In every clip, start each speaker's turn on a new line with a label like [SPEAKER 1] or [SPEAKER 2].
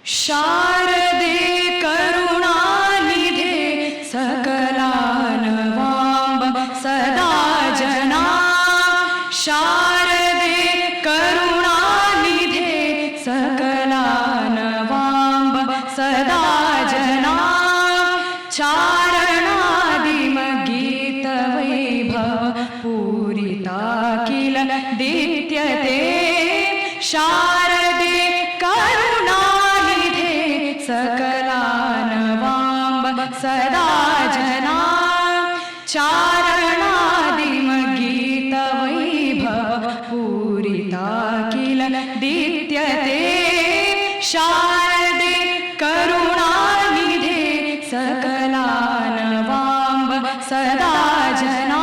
[SPEAKER 1] शारदे करुणानिधे सकलानवाम्ब सदा जना शारदे करुणानिधे सकलानवाम्ब सदा जना चारणादिमगीतवैभव पूरिता किल दीप्यते शारदे करुणानिधे सकलानवाम्ब सदा जना चारणादिमगीतवैभव पूरिता किल दीप्यते शारदे करुणानिधे सकलानवाम्ब सदा जना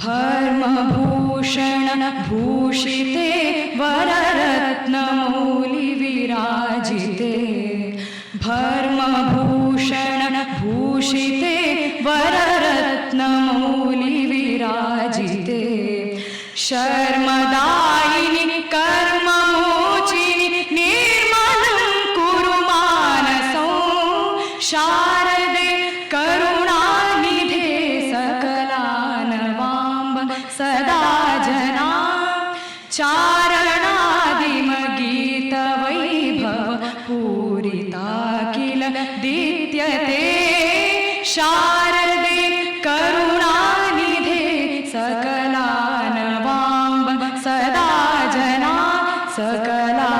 [SPEAKER 1] भर्मभूषण भूषिते वररत्नमौलि विराजिते भर्मभूषण भूषिते वररत्नमौलि विराजिते शर्मदायिनि कर्ममोचिनि निर्मलं कुरु मानसं शारदे करुणानिधे सकलानवाम्ब सदा जना चारणादिमगीतवैभव पूरिता किल दीप्यते शारदे करुणानिधे सकलानवाम्ब सदा जना सकला